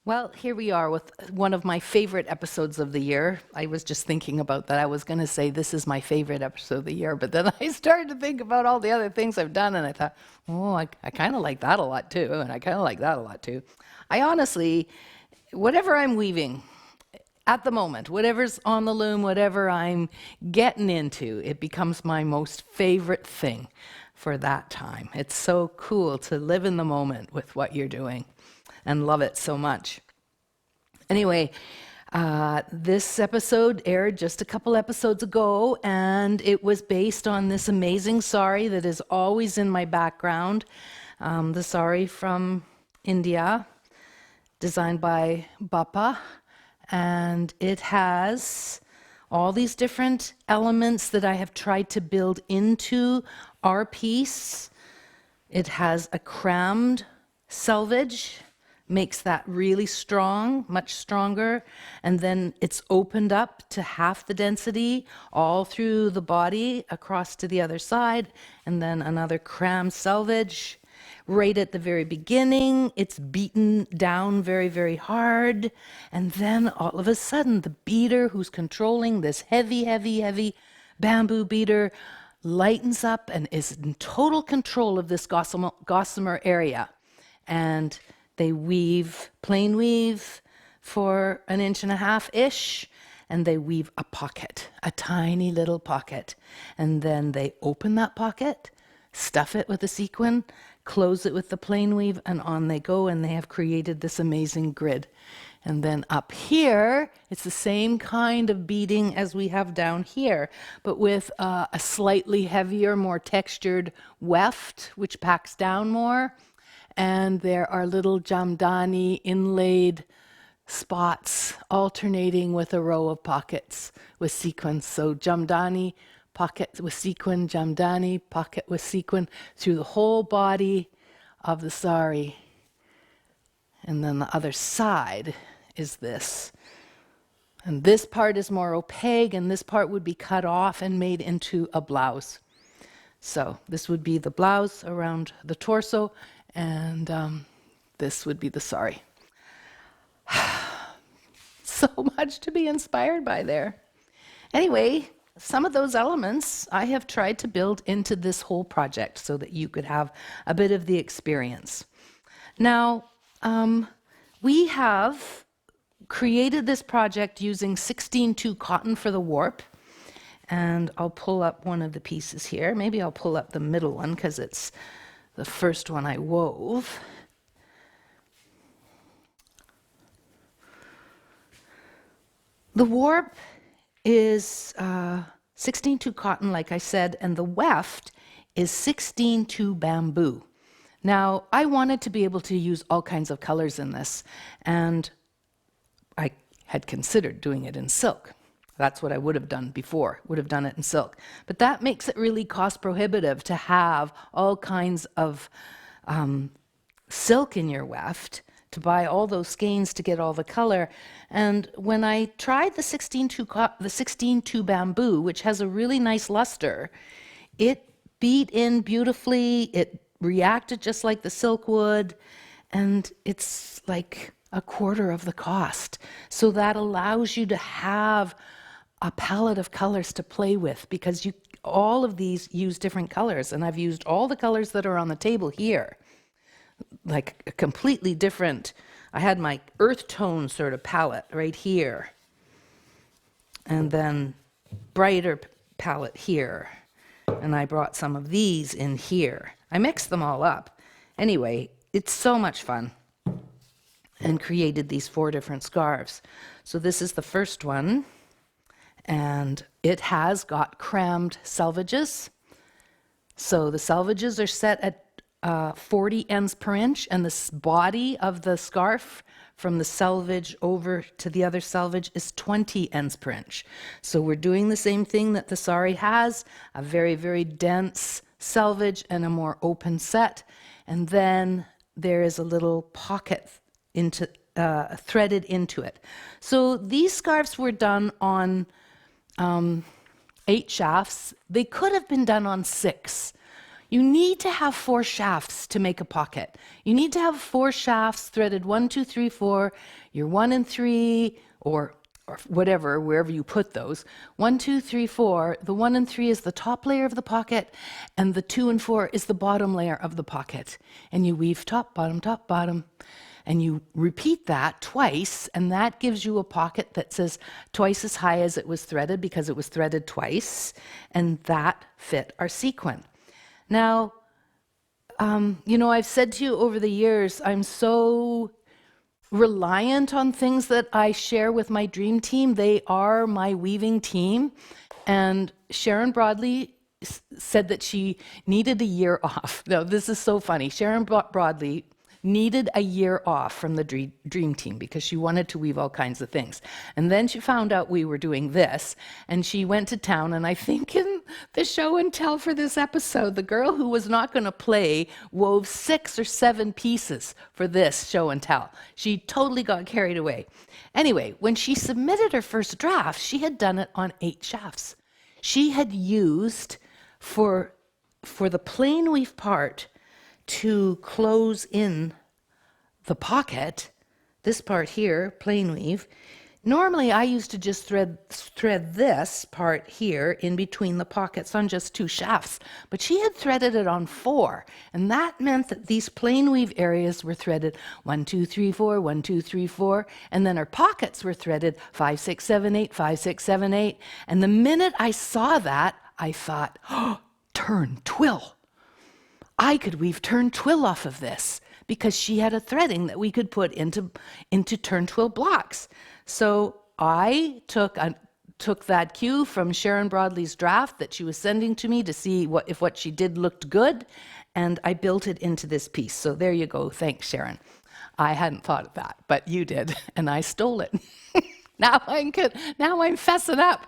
Well, here we are with one of my favorite episodes of the year. I was just thinking about that. I was going to say this is my favorite episode of the year, but then I started to think about all the other things I've done, and I thought, oh, I kind of like that a lot too, and I kind of like that a lot too. I honestly, whatever I'm weaving at the moment, whatever's on the loom, whatever I'm getting into, it becomes my most favorite thing for that time. It's so cool to live in the moment with what you're doing and love it so much. Anyway, this episode aired just a couple episodes ago, and it was based on this amazing sari that is always in my background. The sari from India, designed by Bappa, and it has all these different elements that I have tried to build into our piece. It has a crammed selvage, makes that really strong, much stronger, and then it's opened up to half the density all through the body across to the other side, and then another crammed selvage. Right at the very beginning, it's beaten down very, very hard, and then all of a sudden, the beater who's controlling this heavy, heavy, heavy bamboo beater lightens up and is in total control of this gossamer area. And they weave, plain weave for 1.5 inches-ish, and they weave a pocket, a tiny little pocket. And then they open that pocket, stuff it with a sequin, close it with the plain weave, and on they go, and they have created this amazing grid. And then up here, it's the same kind of beading as we have down here, but with a slightly heavier, more textured weft, which packs down more. And there are little jamdani inlaid spots alternating with a row of pockets with sequins. So jamdani, pocket with sequin, jamdani, pocket with sequin through the whole body of the sari. And then the other side is this. And this part is more opaque, and this part would be cut off and made into a blouse. So this would be the blouse around the torso, and this would be the sari. So much to be inspired by there. Anyway, some of those elements I have tried to build into this whole project so that you could have a bit of the experience. Now, we have created this project using 16-2 cotton for the warp. And I'll pull up one of the pieces here. Maybe I'll pull up the middle one because it's the first one I wove. The warp is 16-2 cotton, like I said, and the weft is 16-2 bamboo. Now, I wanted to be able to use all kinds of colors in this, and I had considered doing it in silk. That's what I would have done before, would have done it in silk. But that makes it really cost prohibitive to have all kinds of silk in your weft, to buy all those skeins to get all the color. And when I tried the 16-2 bamboo, which has a really nice luster, it beat in beautifully, it reacted just like the silk would, and it's like a quarter of the cost. So that allows you to have a palette of colors to play with, because all of these use different colors, and I've used all the colors that are on the table here, like a completely different. I had my earth tone sort of palette right here, and then brighter palette here, and I brought some of these in here. I mixed them all up. Anyway, it's so much fun, and created these 4 different scarves. So this is the first one, and it has got crammed selvages. So the selvages are set at 40 ends per inch, and the body of the scarf from the selvage over to the other selvage is 20 ends per inch. So we're doing the same thing that the sari has, a very, very dense selvage and a more open set. And then there is a little pocket threaded into it. So these scarves were done on 8 shafts. They could have been done on 6. You need to have 4 shafts to make a pocket. You need to have 4 shafts threaded 1, 2, 3, 4. Your 1 and 3, or whatever, wherever you put those. 1, 2, 3, 4. The 1 and 3 is the top layer of the pocket, and the 2 and 4 is the bottom layer of the pocket. And you weave top, bottom. And you repeat that twice, and that gives you a pocket that says twice as high as it was threaded because it was threaded twice, and that fit our sequin. Now, I've said to you over the years, I'm so reliant on things that I share with my dream team. They are my weaving team. And Sharon Broadley said that she needed a year off. No, this is so funny. Sharon Broadley needed a year off from the dream team because she wanted to weave all kinds of things. And then she found out we were doing this, and she went to town, and I think in the show and tell for this episode, the girl who was not going to play wove 6 or 7 pieces for this show and tell. She totally got carried away. Anyway, when she submitted her first draft, she had done it on 8 shafts. She had used for the plain weave part to close in the pocket, this part here, plain weave. Normally I used to just thread this part here in between the pockets on just 2 shafts, but she had threaded it on 4, and that meant that these plain weave areas were threaded 1, 2, 3, 4, 1, 2, 3, 4, and then her pockets were threaded 5, 6, 7, 8, 5, 6, 7, 8, and the minute I saw that, I thought, oh, Turned Twill. I could weave Turned Twill off of this because she had a threading that we could put into Turned Twill blocks. So I took that cue from Sharon Broadley's draft that she was sending to me to see if what she did looked good, and I built it into this piece. So there you go. Thanks, Sharon. I hadn't thought of that, but you did, and I stole it. Now I'm fessing up.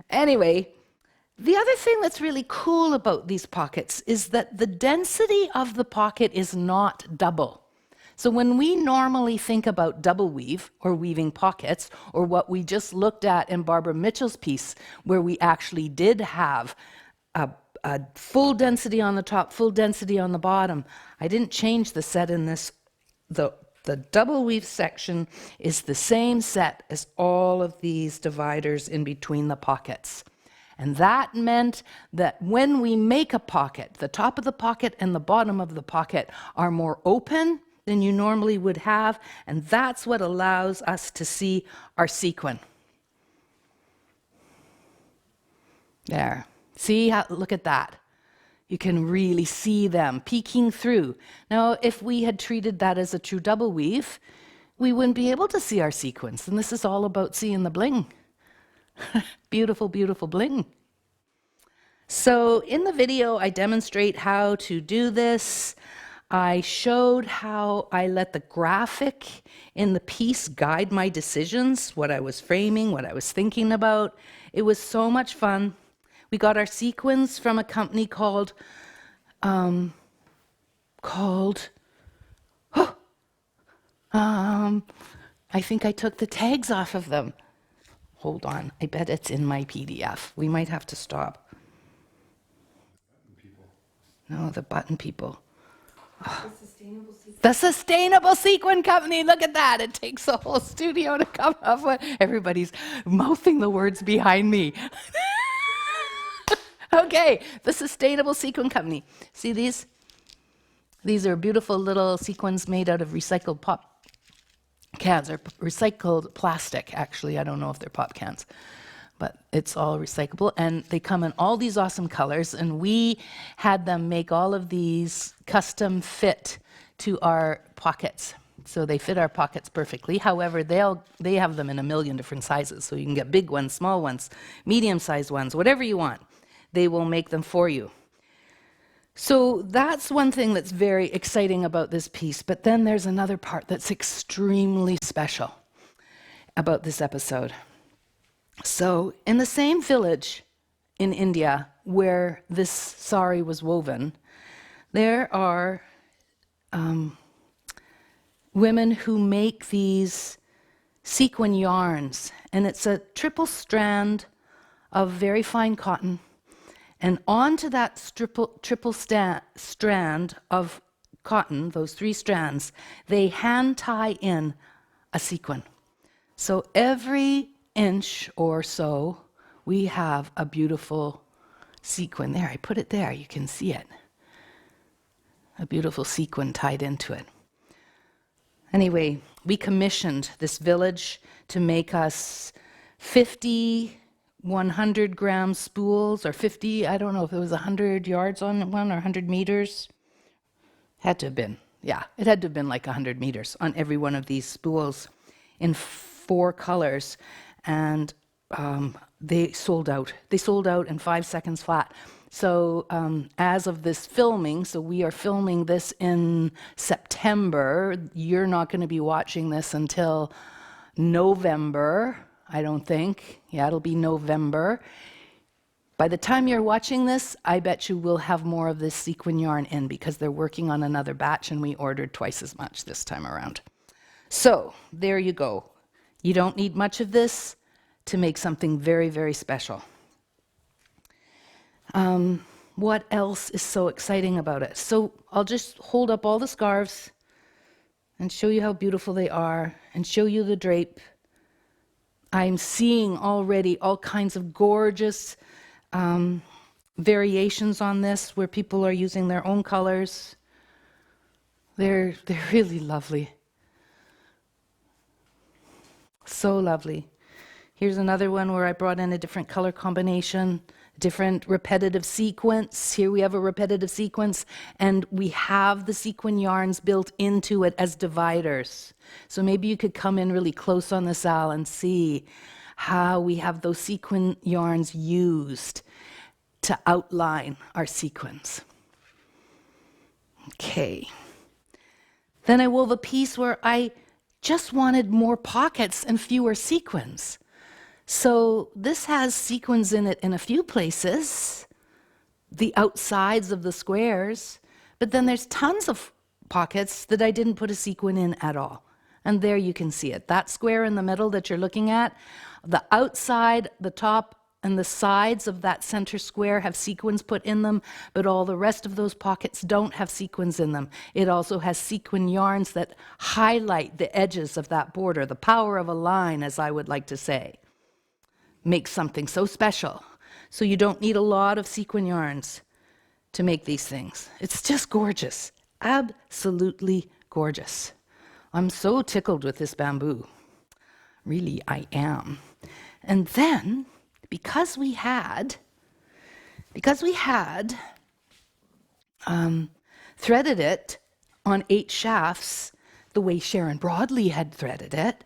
Anyway, the other thing that's really cool about these pockets is that the density of the pocket is not double. So when we normally think about double weave or weaving pockets, or what we just looked at in Barbara Mitchell's piece, where we actually did have a full density on the top, full density on the bottom, I didn't change the set in this. The double weave section is the same set as all of these dividers in between the pockets. And that meant that when we make a pocket, the top of the pocket and the bottom of the pocket are more open than you normally would have, and that's what allows us to see our sequin. There. See how, look at that. You can really see them peeking through. Now, if we had treated that as a true double weave, we wouldn't be able to see our sequins. And this is all about seeing the bling. Beautiful, beautiful bling. So in the video, I demonstrate how to do this. I showed how I let the graphic in the piece guide my decisions, what I was framing, what I was thinking about. It was so much fun. We got our sequins from a company called I think I took the tags off of them. Hold on, I bet it's in my PDF. We might have to stop. No, the button people. Oh. The Sustainable Sequin Company. Look at that. It takes a whole studio to come up with. Everybody's mouthing the words behind me. Okay, the Sustainable Sequin Company. See these? These are beautiful little sequins made out of recycled pop cans, or recycled plastic, actually. I don't know if they're pop cans, but it's all recyclable. And they come in all these awesome colors, and we had them make all of these custom fit to our pockets. So they fit our pockets perfectly. However, they have them in a million different sizes. So you can get big ones, small ones, medium-sized ones, whatever you want. They will make them for you. So that's one thing that's very exciting about this piece. But then there's another part that's extremely special about this episode. So in the same village in India where this sari was woven, there are women who make these sequin yarns. And it's a triple strand of very fine cotton. And onto that triple strand of cotton, those 3 strands, they hand tie in a sequin. So every inch or so, we have a beautiful sequin. There, I put it there, you can see it. A beautiful sequin tied into it. Anyway, we commissioned this village to make us 50 100-gram spools, or 50, I don't know if it was 100 yards on one or 100 meters. Had to have been, yeah, it had to have been like 100 meters on every one of these spools in 4 colors. And they sold out. They sold out in 5 seconds flat. So as of this filming, so we are filming this in September. You're not going to be watching this until November, I don't think. Yeah, it'll be November. By the time you're watching this, I bet you will have more of this sequin yarn in, because they're working on another batch and we ordered twice as much this time around. So there you go. You don't need much of this to make something very, very special. What else is so exciting about it? So I'll just hold up all the scarves and show you how beautiful they are and show you the drape. I'm seeing already all kinds of gorgeous variations on this where people are using their own colors. They're really lovely. So lovely. Here's another one where I brought in a different color combination, different repetitive sequence. Here we have a repetitive sequence, and we have the sequin yarns built into it as dividers. So maybe you could come in really close on this, Al, and see how we have those sequin yarns used to outline our sequins. Okay. Then I wove a piece where I just wanted more pockets and fewer sequins. So this has sequins in it in a few places, the outsides of the squares, but then there's tons of pockets that I didn't put a sequin in at all. And there you can see it. That square in the middle that you're looking at, the outside, the top, and the sides of that center square have sequins put in them, but all the rest of those pockets don't have sequins in them. It also has sequin yarns that highlight the edges of that border, the power of a line, as I would like to say. Makes something so special. So you don't need a lot of sequin yarns to make these things. It's just gorgeous. Absolutely gorgeous. I'm so tickled with this bamboo. Really, I am. And then, because we had threaded it on 8 shafts the way Sharon Broadley had threaded it,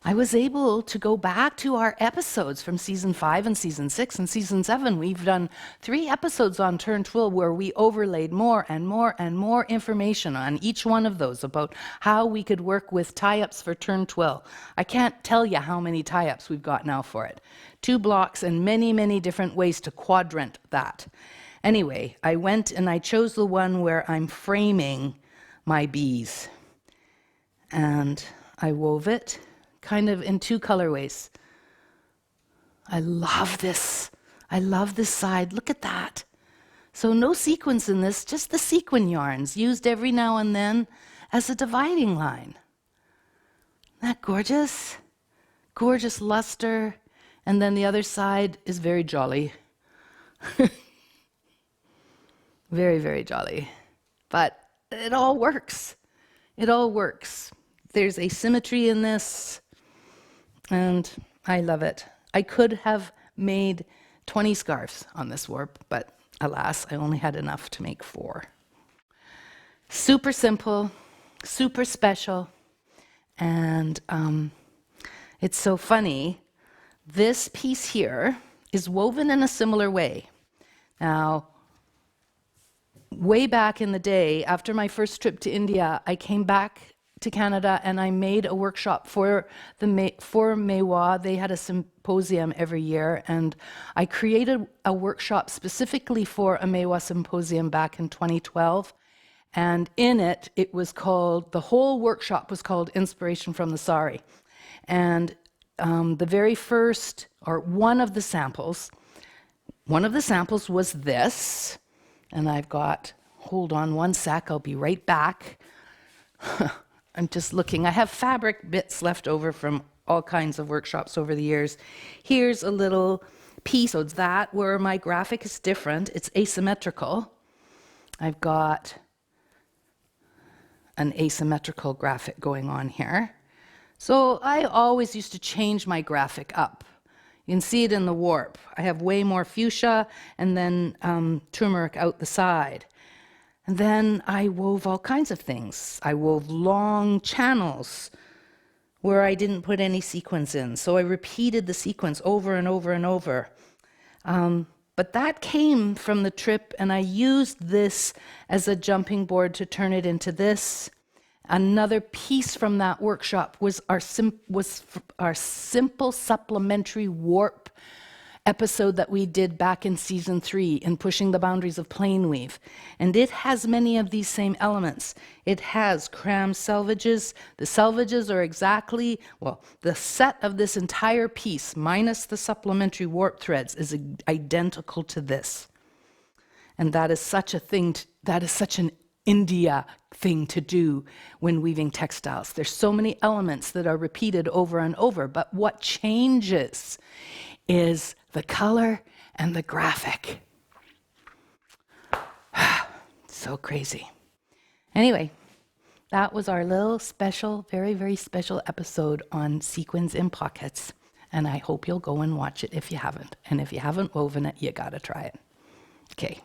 I was able to go back to our episodes from season 5 and season 6 and season 7. We've done 3 episodes on Turned Twill where we overlaid more and more and more information on each one of those about how we could work with tie-ups for Turned Twill. I can't tell you how many tie-ups we've got now for it. 2 blocks and many, many different ways to quadrant that. Anyway, I went and I chose the one where I'm framing my bees. And I wove it kind of in 2 colorways. I love this. I love this side. Look at that. So no sequins in this, just the sequin yarns used every now and then as a dividing line. Isn't that gorgeous? Gorgeous luster. And then the other side is very jolly. Very, very jolly. But it all works. It all works. There's asymmetry in this. And I love it. I could have made 20 scarves on this warp, but alas, I only had enough to make 4. Super simple, super special, and it's so funny. This piece here is woven in a similar way. Now, way back in the day, after my first trip to India, I came back to Canada and I made a workshop for Mewa. They had a symposium every year, and I created a workshop specifically for a Mewa symposium back in 2012. And in it, it was called, the whole workshop was called Inspiration from the Sari. And the very first, or one of the samples, one of the samples was this, and I've got, hold on one sec, I'll be right back. I'm just looking. I have fabric bits left over from all kinds of workshops over the years. Here's a little piece. So that where my graphic is different. It's asymmetrical. I've got an asymmetrical graphic going on here. So I always used to change my graphic up. You can see it in the warp. I have way more fuchsia and then turmeric out the side. And then I wove all kinds of things. I wove long channels where I didn't put any sequins in. So I repeated the sequence over and over and over. But that came from the trip, and I used this as a jumping board to turn it into this. Another piece from that workshop was our simple supplementary warp episode that we did back in season 3 in Pushing the Boundaries of Plain Weave. And it has many of these same elements. It has cram selvages. The selvages are exactly, well, the set of this entire piece minus the supplementary warp threads is identical to this. And that is such a thing, that is such an India thing to do when weaving textiles. There's so many elements that are repeated over and over, but what changes is the color and the graphic. So crazy. Anyway, that was our little special, very, very special episode on sequins in pockets. And I hope you'll go and watch it if you haven't. And if you haven't woven it, you gotta try it. Okay.